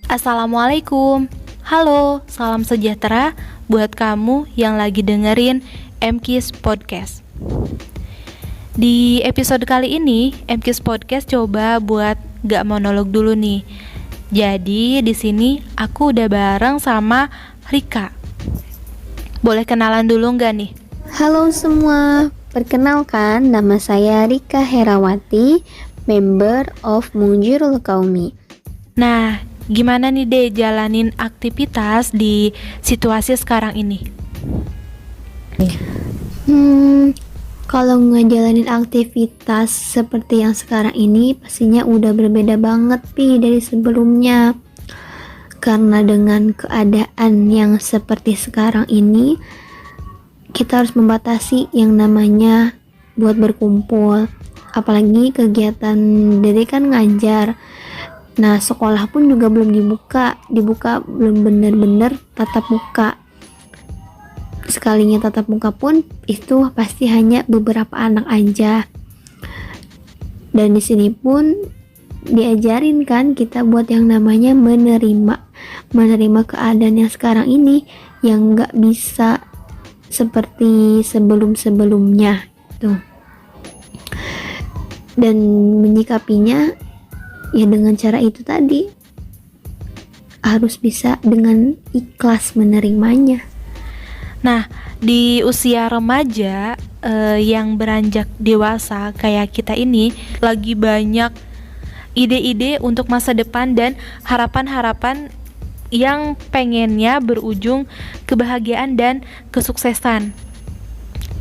Assalamualaikum. Halo, salam sejahtera buat kamu yang lagi dengerin MKIS Podcast. Di episode kali ini, MKIS Podcast coba buat gak monolog dulu nih. Jadi di sini aku udah bareng sama Rika. Boleh kenalan dulu gak nih? Halo semua, perkenalkan nama saya Rika Herawati, member of Munjirul Qaumi. Nah, gimana nih deh jalanin aktivitas di situasi sekarang ini? Kalau ngejalanin aktivitas seperti yang sekarang ini pastinya udah berbeda banget dari sebelumnya. Karena dengan keadaan yang seperti sekarang ini, kita harus membatasi yang namanya buat berkumpul. Apalagi kegiatan dari kan ngajar. Nah, sekolah pun juga belum dibuka belum benar-benar tatap muka. Sekalinya tatap muka pun itu pasti hanya beberapa anak aja. Dan di sini pun diajarin kan kita buat yang namanya menerima keadaan yang sekarang ini yang nggak bisa seperti sebelum-sebelumnya tuh. Dan menyikapinya ya dengan cara itu tadi, harus bisa dengan ikhlas menerimanya. Nah, di usia remaja yang beranjak dewasa kayak kita ini lagi banyak ide-ide untuk masa depan dan harapan-harapan yang pengennya berujung kebahagiaan dan kesuksesan.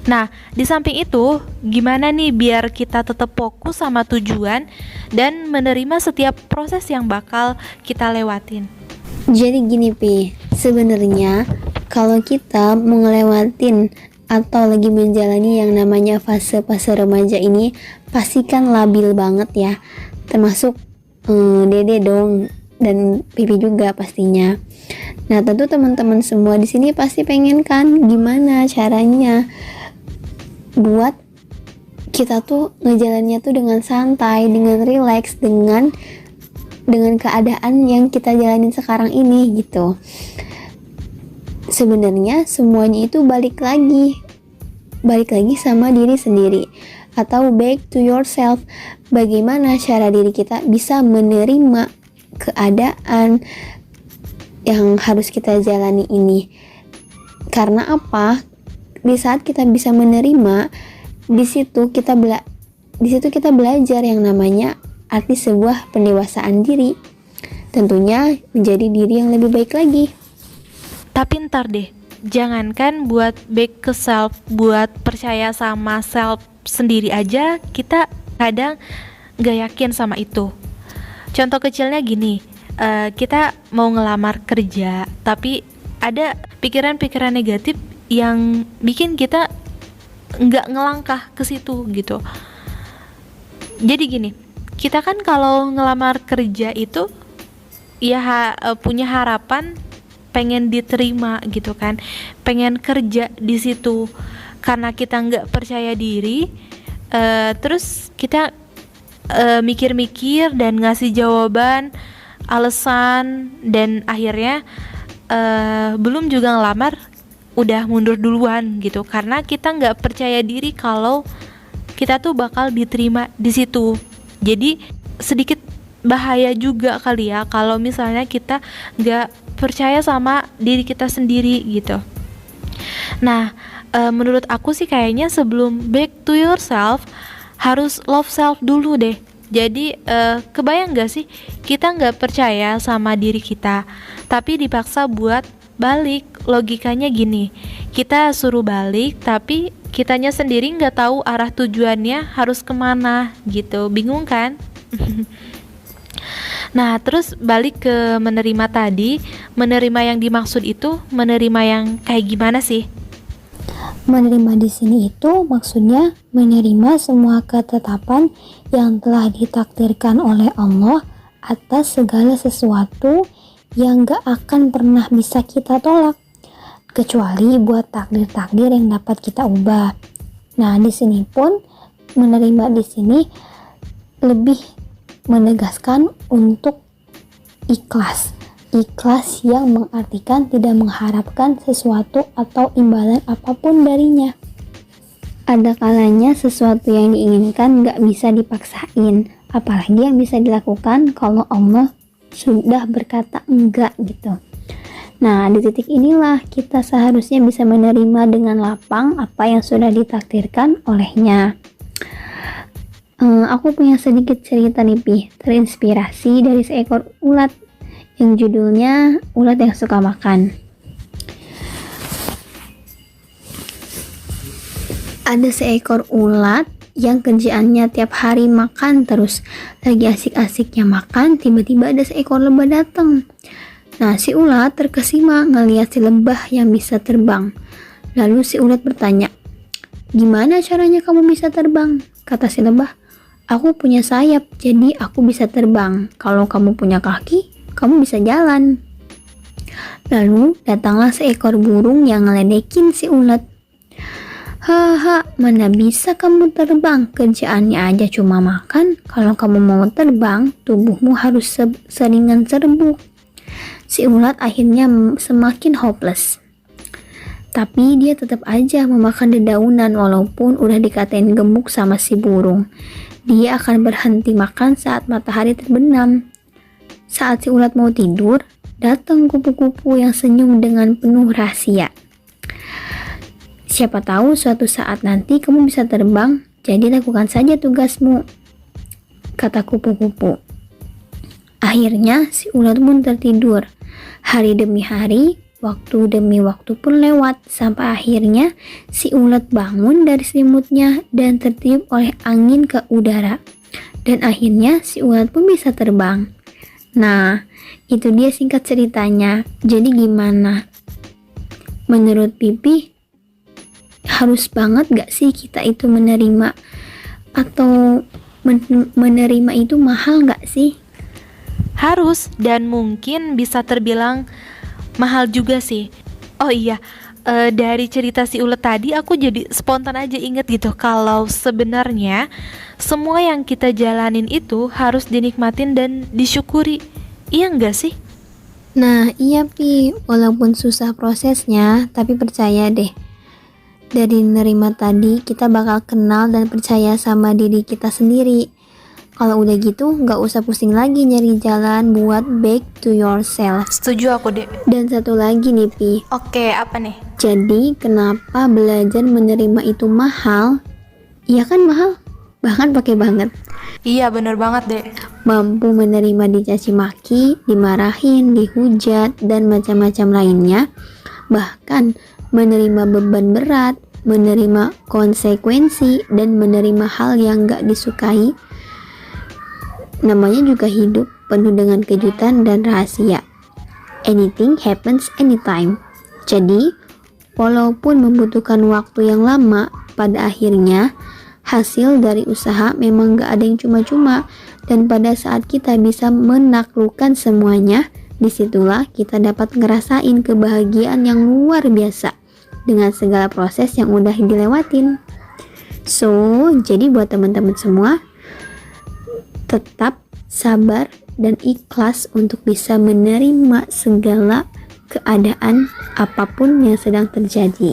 Nah, di samping itu, gimana nih biar kita tetap fokus sama tujuan dan menerima setiap proses yang bakal kita lewatin? Jadi gini sebenarnya kalau kita mau ngelewatin atau lagi menjalani yang namanya fase-fase remaja ini, pastikan labil banget ya, termasuk dede dong dan pipi juga pastinya. Nah, tentu teman-teman semua di sini pasti pengen kan gimana caranya buat kita tuh ngejalannya tuh dengan santai, dengan rileks, dengan keadaan yang kita jalanin sekarang ini gitu. Sebenarnya semuanya itu balik lagi sama diri sendiri atau back to yourself. Bagaimana cara diri kita bisa menerima keadaan yang harus kita jalani ini. Karena apa? Di saat kita bisa menerima, di situ kita belajar yang namanya arti sebuah pendewasaan diri. Tentunya menjadi diri yang lebih baik lagi. Tapi ntar deh, jangankan buat back ke self, buat percaya sama self sendiri aja, kita kadang gak yakin sama itu. Contoh kecilnya gini, kita mau ngelamar kerja, tapi ada pikiran-pikiran negatif yang bikin kita gak ngelangkah ke situ gitu. Jadi gini, kita kan kalau ngelamar kerja itu ya punya harapan pengen diterima gitu kan, pengen kerja di situ. Karena kita nggak percaya diri, terus kita mikir-mikir dan ngasih jawaban, alasan, dan akhirnya belum juga ngelamar udah mundur duluan gitu, karena kita nggak percaya diri kalau kita tuh bakal diterima di situ. Jadi sedikit bahaya juga kali ya kalau misalnya kita nggak percaya sama diri kita sendiri gitu. Nah, menurut aku sih kayaknya sebelum back to yourself harus love self dulu deh. Jadi kebayang gak sih kita nggak percaya sama diri kita, tapi dipaksa buat balik. Logikanya gini, kita suruh balik tapi kitanya sendiri nggak tahu arah tujuannya harus kemana gitu, bingung kan? Nah, terus balik ke menerima tadi, menerima yang dimaksud itu menerima yang kayak gimana sih? Menerima di sini itu maksudnya menerima semua ketetapan yang telah ditakdirkan oleh Allah atas segala sesuatu yang gak akan pernah bisa kita tolak, kecuali buat takdir-takdir yang dapat kita ubah. Nah, di sini pun menerima di sini lebih menegaskan untuk ikhlas, Ikhlas yang mengartikan tidak mengharapkan sesuatu atau imbalan apapun darinya. Ada kalanya sesuatu yang diinginkan gak bisa dipaksain, apalagi yang bisa dilakukan kalau Allah sudah berkata enggak gitu. Nah, di titik inilah kita seharusnya bisa menerima dengan lapang apa yang sudah ditakdirkan olehnya. Aku punya sedikit cerita nih, Pi, terinspirasi dari seekor ulat yang judulnya Ulat yang Suka Makan. Ada seekor ulat yang kerjaannya tiap hari makan terus. Lagi asik-asiknya makan, tiba-tiba ada seekor lebah datang. Nah, si ulat terkesima ngelihat si lebah yang bisa terbang. Lalu si ulat bertanya, "Gimana caranya kamu bisa terbang?" Kata si lebah, "Aku punya sayap, jadi aku bisa terbang. Kalau kamu punya kaki, kamu bisa jalan." Lalu datanglah seekor burung yang ngeledekin si ulat. "Haha, mana bisa kamu terbang? Kerjaannya aja cuma makan. Kalau kamu mau terbang, tubuhmu harus seringan serbuk." Si ulat akhirnya semakin hopeless. Tapi dia tetap aja memakan dedaunan walaupun udah dikatain gemuk sama si burung. Dia akan berhenti makan saat matahari terbenam. Saat si ulat mau tidur, datang kupu-kupu yang senyum dengan penuh rahasia. "Siapa tahu suatu saat nanti kamu bisa terbang, jadi lakukan saja tugasmu," kata kupu-kupu. Akhirnya si ulat pun tertidur. Hari demi hari, waktu demi waktu pun lewat, sampai akhirnya si ulat bangun dari selimutnya dan tertiup oleh angin ke udara. Dan akhirnya si ulat pun bisa terbang. Nah, itu dia singkat ceritanya. Jadi gimana? Menurut Pipi, harus banget gak sih kita itu menerima? Atau menerima itu mahal gak sih? Harus, dan mungkin bisa terbilang mahal juga sih. Oh iya, dari cerita si ulet tadi aku jadi spontan aja inget gitu kalau sebenarnya semua yang kita jalanin itu harus dinikmatin dan disyukuri. Iya enggak sih? Nah, iya Pi, walaupun susah prosesnya, tapi percaya deh, dari nerima tadi kita bakal kenal dan percaya sama diri kita sendiri. Kalau udah gitu, gak usah pusing lagi nyari jalan buat back to yourself. Setuju aku, Dek. Dan satu lagi nih, Pi. Oke, apa nih? Jadi, kenapa belajar menerima itu mahal? Iya kan mahal? Bahkan pakai banget. Iya, bener banget, Dek. Mampu menerima dicaci maki, dimarahin, dihujat, dan macam-macam lainnya. Bahkan menerima beban berat, menerima konsekuensi, dan menerima hal yang gak disukai. Namanya juga hidup penuh dengan kejutan dan rahasia. Anything happens anytime. Jadi, walaupun membutuhkan waktu yang lama, pada akhirnya hasil dari usaha memang gak ada yang cuma-cuma. Dan pada saat kita bisa menaklukkan semuanya, disitulah kita dapat ngerasain kebahagiaan yang luar biasa dengan segala proses yang udah dilewatin. So, jadi buat teman-teman semua, tetap sabar dan ikhlas untuk bisa menerima segala keadaan apapun yang sedang terjadi.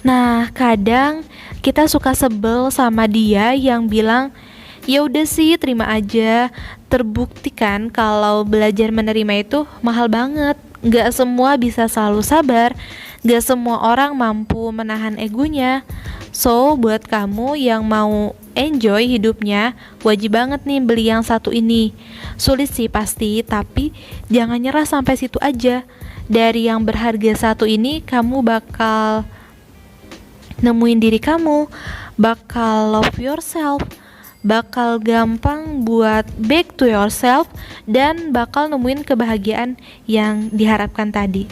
Nah, kadang kita suka sebel sama dia yang bilang, "Ya udah sih, terima aja." Terbukti kan kalau belajar menerima itu mahal banget. Gak semua bisa selalu sabar, gak semua orang mampu menahan egonya. So, buat kamu yang mau enjoy hidupnya, wajib banget nih beli yang satu ini. Sulit sih pasti, tapi jangan nyerah sampai situ aja. Dari yang berharga satu ini, kamu bakal nemuin diri kamu, bakal love yourself, bakal gampang buat back to yourself, dan bakal nemuin kebahagiaan yang diharapkan tadi.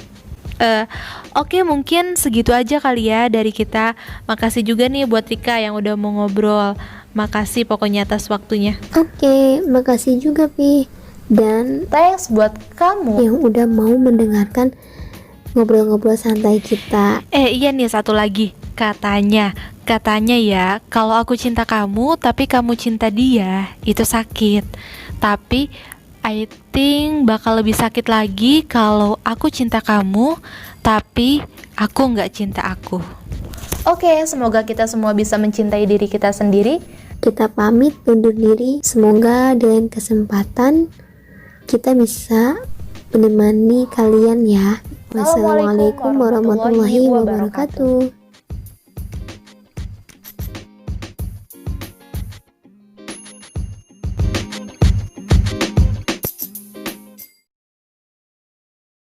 Oke, mungkin segitu aja kali ya dari kita. Makasih juga nih buat Rika yang udah mau ngobrol. Makasih pokoknya atas waktunya. Oke, makasih juga Pi. Dan Thanks buat kamu yang udah mau mendengarkan ngobrol-ngobrol santai kita. Iya nih, satu lagi. Katanya ya, kalau aku cinta kamu tapi kamu cinta dia, itu sakit. Tapi I think bakal lebih sakit lagi kalau aku cinta kamu, tapi aku nggak cinta aku. Oke, semoga kita semua bisa mencintai diri kita sendiri. Kita pamit undur diri. Semoga di lain kesempatan kita bisa menemani kalian ya. Wassalamualaikum warahmatullahi wabarakatuh.